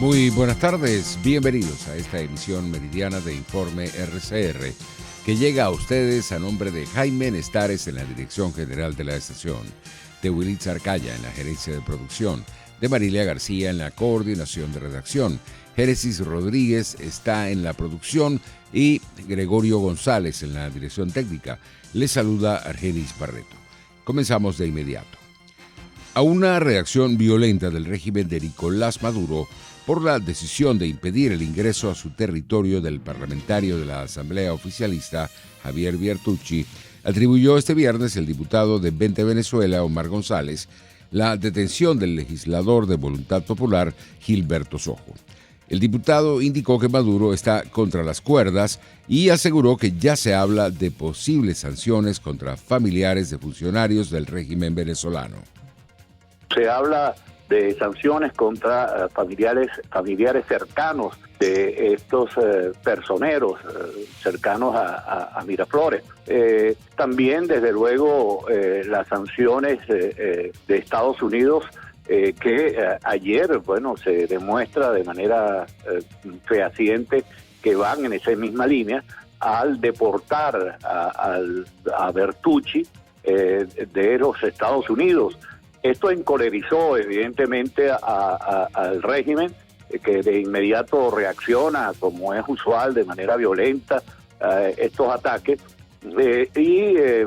Muy buenas tardes, bienvenidos a esta emisión meridiana de Informe RCR, que llega a ustedes a nombre de Jaime Nestares en la dirección general de la estación, de Wilitza Arcaya en la gerencia de producción, de Marilia García en la coordinación de redacción, Génesis Rodríguez está en la producción y Gregorio González en la dirección técnica. Les saluda Argenis Barreto. Comenzamos de inmediato. A una reacción violenta del régimen de Nicolás Maduro por la decisión de impedir el ingreso a su territorio del parlamentario de la Asamblea Oficialista, Javier Viertucci, atribuyó este viernes el diputado de Vente Venezuela, Omar González, la detención del legislador de Voluntad Popular, Gilberto Sojo. El diputado indicó que Maduro está contra las cuerdas y aseguró que ya se habla de posibles sanciones contra familiares de funcionarios del régimen venezolano. Se habla de sanciones contra familiares cercanos de estos personeros cercanos a Miraflores. También, desde luego, las sanciones de Estados Unidos, que ayer, se demuestra de manera fehaciente que van en esa misma línea al deportar a Bertucci de los Estados Unidos. Esto encolerizó evidentemente al régimen, que de inmediato reacciona, como es usual, de manera violenta a estos ataques. Se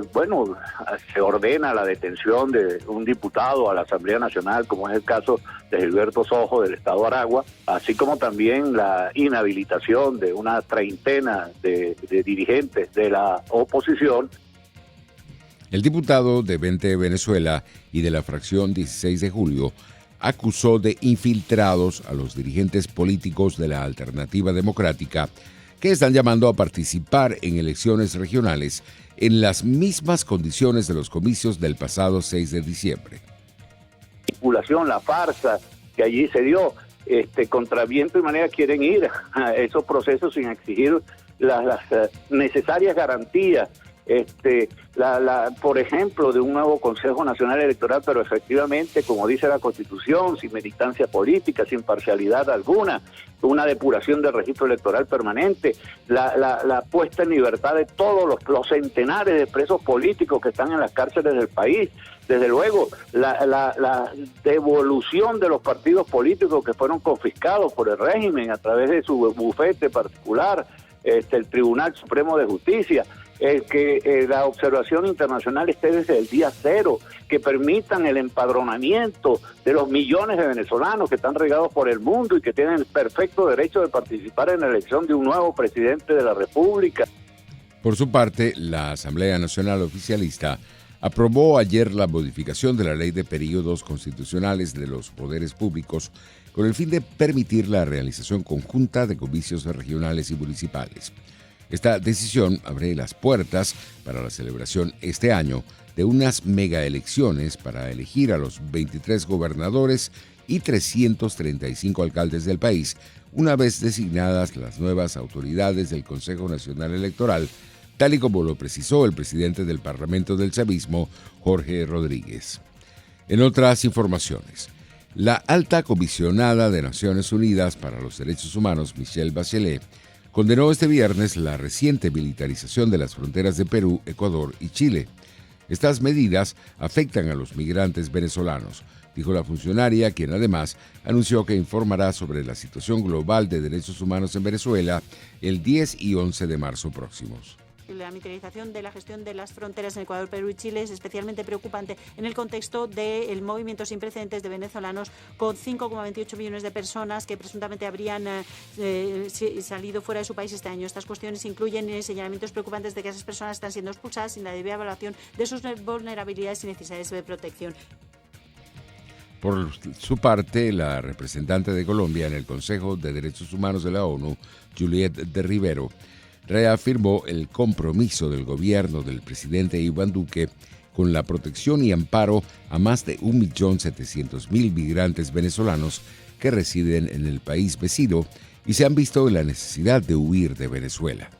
ordena la detención de un diputado a la Asamblea Nacional, como es el caso de Gilberto Sojo del Estado Aragua, así como también la inhabilitación de una treintena de dirigentes de la oposición. El diputado de Vente Venezuela y de la fracción 16 de julio acusó de infiltrados a los dirigentes políticos de la Alternativa Democrática que están llamando a participar en elecciones regionales en las mismas condiciones de los comicios del pasado 6 de diciembre. La farsa que allí se dio, contra viento y manera quieren ir a esos procesos sin exigir las necesarias garantías. Por ejemplo, de un nuevo Consejo Nacional Electoral, pero efectivamente, como dice la Constitución, sin militancia política, sin parcialidad alguna, una depuración del registro electoral permanente, la puesta en libertad de todos los centenares de presos políticos que están en las cárceles del país. Desde luego, la devolución de los partidos políticos que fueron confiscados por el régimen a través de su bufete particular, el Tribunal Supremo de Justicia. Que la observación internacional esté desde el día cero, que permitan el empadronamiento de los millones de venezolanos que están regados por el mundo y que tienen el perfecto derecho de participar en la elección de un nuevo presidente de la República. Por su parte, la Asamblea Nacional Oficialista aprobó ayer la modificación de la Ley de Períodos Constitucionales de los Poderes Públicos con el fin de permitir la realización conjunta de comicios regionales y municipales. Esta decisión abre las puertas para la celebración este año de unas megaelecciones para elegir a los 23 gobernadores y 335 alcaldes del país, una vez designadas las nuevas autoridades del Consejo Nacional Electoral, tal y como lo precisó el presidente del Parlamento del Chavismo, Jorge Rodríguez. En otras informaciones, la alta comisionada de Naciones Unidas para los Derechos Humanos, Michelle Bachelet, condenó este viernes la reciente militarización de las fronteras de Perú, Ecuador y Chile. Estas medidas afectan a los migrantes venezolanos, dijo la funcionaria, quien además anunció que informará sobre la situación global de derechos humanos en Venezuela el 10 y 11 de marzo próximos. La militarización de la gestión de las fronteras en Ecuador, Perú y Chile es especialmente preocupante en el contexto del movimiento sin precedentes de venezolanos, con 5,28 millones de personas que presuntamente habrían salido fuera de su país este año. Estas cuestiones incluyen señalamientos preocupantes de que esas personas están siendo expulsadas sin la debida evaluación de sus vulnerabilidades y necesidades de protección. Por su parte, la representante de Colombia en el Consejo de Derechos Humanos de la ONU, Juliette de Rivero, reafirmó el compromiso del gobierno del presidente Iván Duque con la protección y amparo a más de 1.700.000 migrantes venezolanos que residen en el país vecino y se han visto en la necesidad de huir de Venezuela.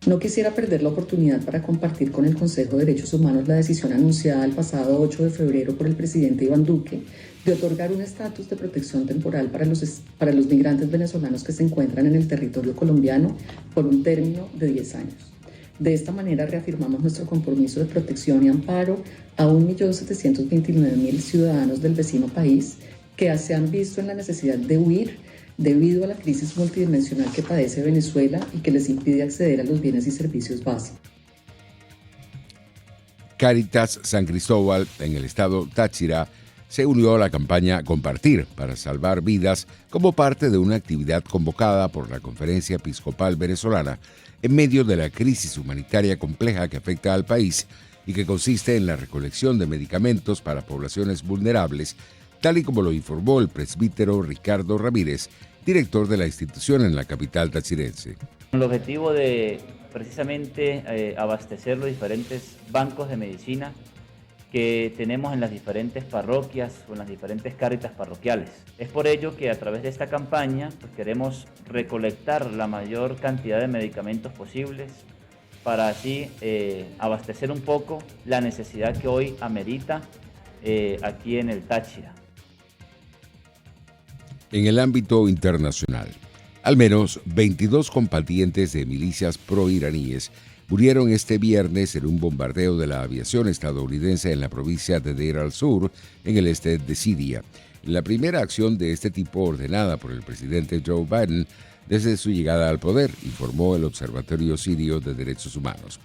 No quisiera perder la oportunidad para compartir con el Consejo de Derechos Humanos la decisión anunciada el pasado 8 de febrero por el presidente Iván Duque de otorgar un estatus de protección temporal para los migrantes venezolanos que se encuentran en el territorio colombiano por un término de 10 años. De esta manera reafirmamos nuestro compromiso de protección y amparo a 1.729.000 ciudadanos del vecino país que se han visto en la necesidad de huir debido a la crisis multidimensional que padece Venezuela y que les impide acceder a los bienes y servicios básicos. Cáritas San Cristóbal, en el estado Táchira, se unió a la campaña Compartir para salvar vidas como parte de una actividad convocada por la Conferencia Episcopal Venezolana en medio de la crisis humanitaria compleja que afecta al país y que consiste en la recolección de medicamentos para poblaciones vulnerables, tal y como lo informó el presbítero Ricardo Ramírez, director de la institución en la capital tachirense. Con el objetivo de precisamente abastecer los diferentes bancos de medicina que tenemos en las diferentes parroquias o en las diferentes cáritas parroquiales. Es por ello que a través de esta campaña pues, queremos recolectar la mayor cantidad de medicamentos posibles para así abastecer un poco la necesidad que hoy amerita aquí en el Táchira. En el ámbito internacional, al menos 22 combatientes de milicias proiraníes murieron este viernes en un bombardeo de la aviación estadounidense en la provincia de Deir al-Sur, en el este de Siria. La primera acción de este tipo ordenada por el presidente Joe Biden desde su llegada al poder, informó el Observatorio Sirio de Derechos Humanos.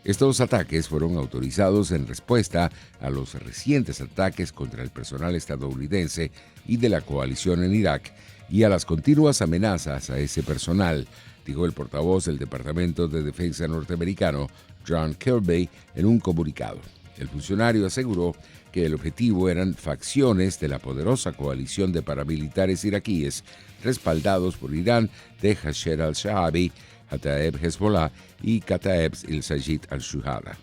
Estos ataques fueron autorizados en respuesta a los recientes ataques contra el personal estadounidense y de la coalición en Irak y a las continuas amenazas a ese personal, dijo el portavoz del Departamento de Defensa norteamericano, John Kirby, en un comunicado. El funcionario aseguró que el objetivo eran facciones de la poderosa coalición de paramilitares iraquíes respaldados por Irán de Hasher al-Shahabi, Kataeb Hezbollah y Kataeb il-Sajid al-Shuhada.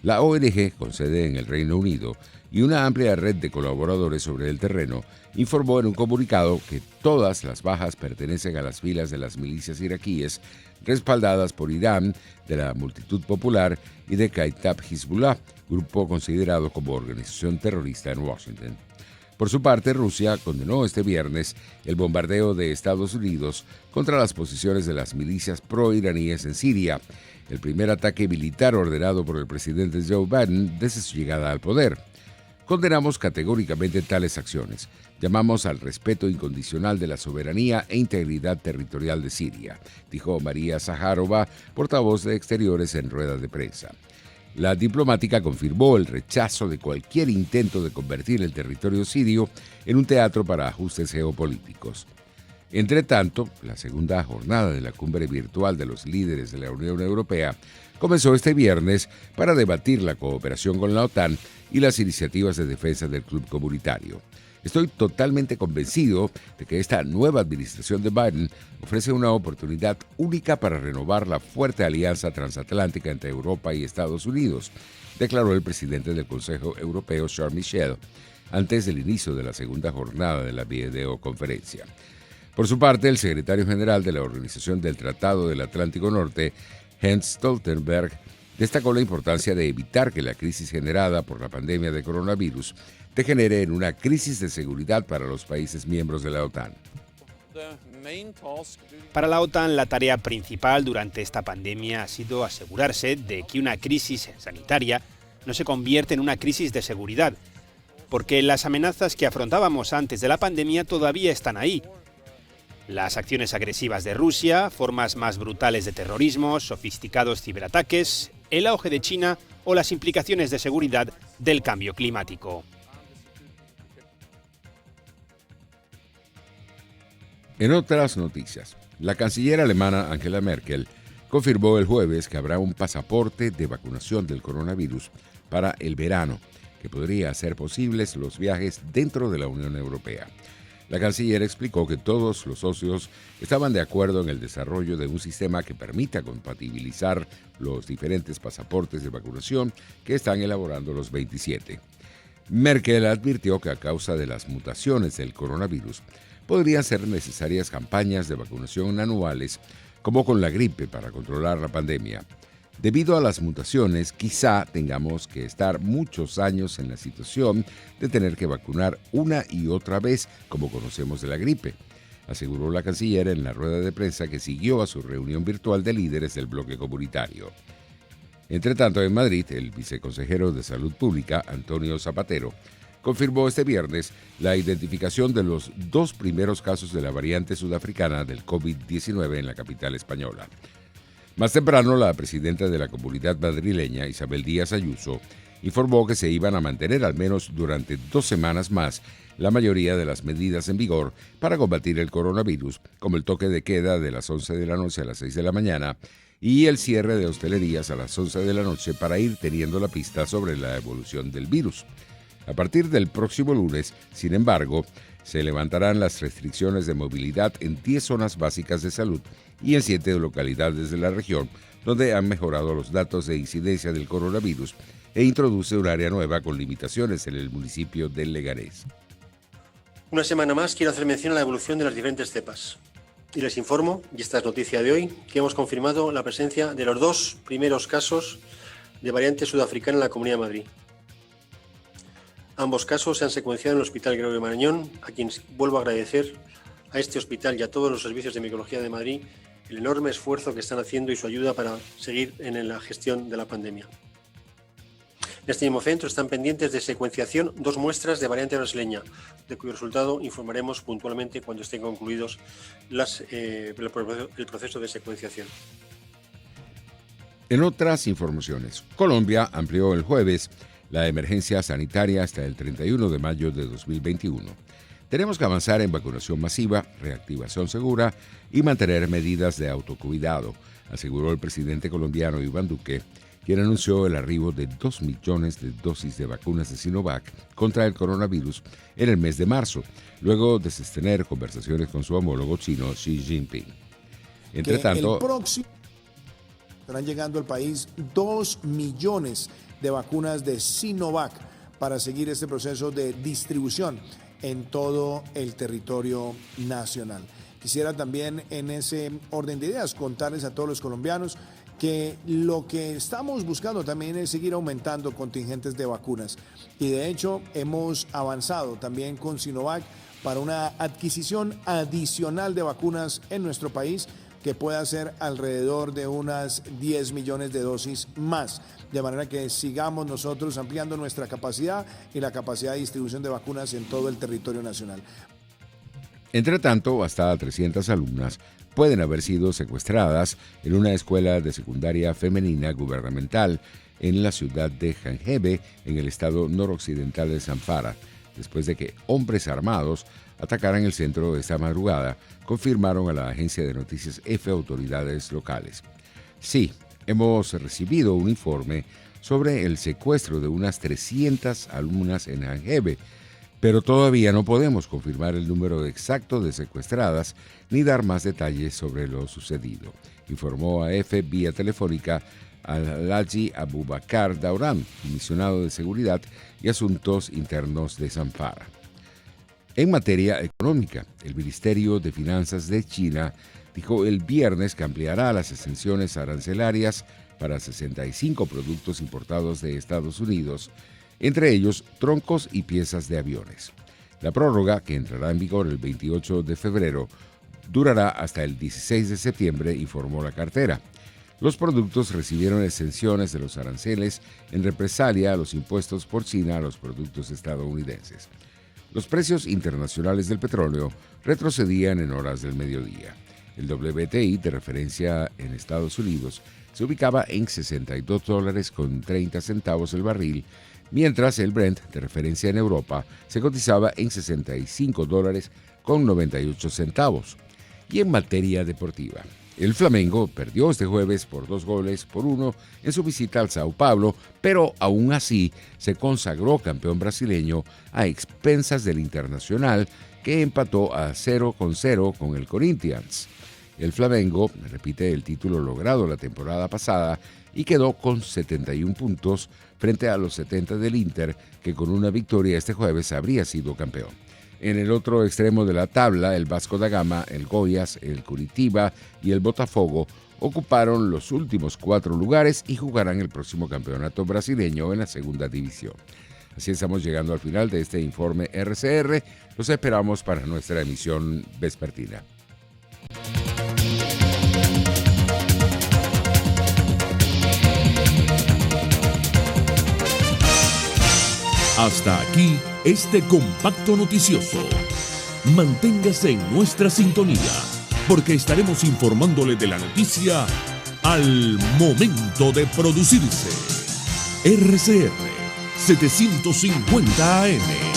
La ONG, con sede en el Reino Unido, y una amplia red de colaboradores sobre el terreno, informó en un comunicado que todas las bajas pertenecen a las filas de las milicias iraquíes respaldadas por Irán, de la Multitud Popular y de Kataeb Hezbollah, grupo considerado como organización terrorista en Washington. Por su parte, Rusia condenó este viernes el bombardeo de Estados Unidos contra las posiciones de las milicias proiraníes en Siria, el primer ataque militar ordenado por el presidente Joe Biden desde su llegada al poder. Condenamos categóricamente tales acciones. Llamamos al respeto incondicional de la soberanía e integridad territorial de Siria, dijo María Zaharova, portavoz de Exteriores en rueda de prensa. La diplomática confirmó el rechazo de cualquier intento de convertir el territorio sirio en un teatro para ajustes geopolíticos. Entre tanto, la segunda jornada de la cumbre virtual de los líderes de la Unión Europea comenzó este viernes para debatir la cooperación con la OTAN y las iniciativas de defensa del club comunitario. Estoy totalmente convencido de que esta nueva administración de Biden ofrece una oportunidad única para renovar la fuerte alianza transatlántica entre Europa y Estados Unidos, declaró el presidente del Consejo Europeo, Charles Michel, antes del inicio de la segunda jornada de la videoconferencia. Por su parte, el secretario general de la Organización del Tratado del Atlántico Norte, Jens Stoltenberg, destacó la importancia de evitar que la crisis generada por la pandemia de coronavirus degenere en una crisis de seguridad para los países miembros de la OTAN. Para la OTAN, la tarea principal durante esta pandemia ha sido asegurarse de que una crisis sanitaria no se convierte en una crisis de seguridad, porque las amenazas que afrontábamos antes de la pandemia todavía están ahí. Las acciones agresivas de Rusia, formas más brutales de terrorismo, sofisticados ciberataques, el auge de China o las implicaciones de seguridad del cambio climático. En otras noticias, la canciller alemana Angela Merkel confirmó el jueves que habrá un pasaporte de vacunación del coronavirus para el verano, que podría hacer posibles los viajes dentro de la Unión Europea. La canciller explicó que todos los socios estaban de acuerdo en el desarrollo de un sistema que permita compatibilizar los diferentes pasaportes de vacunación que están elaborando los 27. Merkel advirtió que a causa de las mutaciones del coronavirus podrían ser necesarias campañas de vacunación anuales como con la gripe para controlar la pandemia. Debido a las mutaciones, quizá tengamos que estar muchos años en la situación de tener que vacunar una y otra vez, como conocemos de la gripe, aseguró la canciller en la rueda de prensa que siguió a su reunión virtual de líderes del bloque comunitario. Entre tanto, en Madrid, el viceconsejero de Salud Pública, Antonio Zapatero, confirmó este viernes la identificación de los 2 primeros casos de la variante sudafricana del COVID-19 en la capital española. Más temprano, la presidenta de la comunidad madrileña, Isabel Díaz Ayuso, informó que se iban a mantener al menos durante 2 semanas más la mayoría de las medidas en vigor para combatir el coronavirus, como el toque de queda de las 11 de la noche a las 6 de la mañana y el cierre de hostelerías a las 11 de la noche para ir teniendo la pista sobre la evolución del virus. A partir del próximo lunes, sin embargo, se levantarán las restricciones de movilidad en 10 zonas básicas de salud y en 7 localidades de la región, donde han mejorado los datos de incidencia del coronavirus e introduce un área nueva con limitaciones en el municipio de Leganés. Una semana más quiero hacer mención a la evolución de las diferentes cepas. Y les informo, y esta es noticia de hoy, que hemos confirmado la presencia de los 2 primeros casos de variante sudafricana en la Comunidad de Madrid. Ambos casos se han secuenciado en el Hospital Gregorio Marañón, a quien vuelvo a agradecer a este hospital y a todos los servicios de micología de Madrid el enorme esfuerzo que están haciendo y su ayuda para seguir en la gestión de la pandemia. En este mismo centro están pendientes de secuenciación 2 muestras de variante brasileña, de cuyo resultado informaremos puntualmente cuando estén concluidos el proceso de secuenciación. En otras informaciones, Colombia amplió el jueves la emergencia sanitaria hasta el 31 de mayo de 2021. Tenemos que avanzar en vacunación masiva, reactivación segura y mantener medidas de autocuidado, aseguró el presidente colombiano Iván Duque, quien anunció el arribo de 2 millones de dosis de vacunas de Sinovac contra el coronavirus en el mes de marzo, luego de sostener conversaciones con su homólogo chino Xi Jinping. Entre tanto, el próximo estarán llegando al país 2 millones de vacunas de Sinovac para seguir este proceso de distribución en todo el territorio nacional. Quisiera también en ese orden de ideas contarles a todos los colombianos que lo que estamos buscando también es seguir aumentando contingentes de vacunas y de hecho hemos avanzado también con Sinovac para una adquisición adicional de vacunas en nuestro país que pueda ser alrededor de unas 10 millones de dosis más, de manera que sigamos nosotros ampliando nuestra capacidad y la capacidad de distribución de vacunas en todo el territorio nacional. Entre tanto, hasta 300 alumnas pueden haber sido secuestradas en una escuela de secundaria femenina gubernamental en la ciudad de Janjebe, en el estado noroccidental de Zamfara, después de que hombres armados atacaran el centro esta madrugada, confirmaron a la agencia de noticias EFE autoridades locales. Sí, hemos recibido un informe sobre el secuestro de unas 300 alumnas en Janjebe, pero todavía no podemos confirmar el número exacto de secuestradas ni dar más detalles sobre lo sucedido, informó a EFE vía telefónica Alhaji Abubakar Dauran, comisionado de Seguridad y Asuntos Internos de Zamfara. En materia económica, el Ministerio de Finanzas de China dijo el viernes que ampliará las exenciones arancelarias para 65 productos importados de Estados Unidos, entre ellos troncos y piezas de aviones. La prórroga, que entrará en vigor el 28 de febrero, durará hasta el 16 de septiembre, informó la cartera. Los productos recibieron exenciones de los aranceles en represalia a los impuestos por China a los productos estadounidenses. Los precios internacionales del petróleo retrocedían en horas del mediodía. El WTI, de referencia en Estados Unidos, se ubicaba en $62.30 el barril, mientras el Brent, de referencia en Europa, se cotizaba en $65.98. Y en materia deportiva, el Flamengo perdió este jueves por 2-1 en su visita al Sao Paulo, pero aún así se consagró campeón brasileño a expensas del Internacional, que empató a 0-0 con el Corinthians. El Flamengo repite el título logrado la temporada pasada y quedó con 71 puntos frente a los 70 del Inter, que con una victoria este jueves habría sido campeón. En el otro extremo de la tabla, el Vasco da Gama, el Goiás, el Curitiba y el Botafogo ocuparon los últimos 4 lugares y jugarán el próximo campeonato brasileño en la segunda división. Así estamos llegando al final de este informe RCR. Los esperamos para nuestra emisión vespertina. Hasta aquí este compacto noticioso. Manténgase en nuestra sintonía, porque estaremos informándole de la noticia al momento de producirse. RCR 750 AM.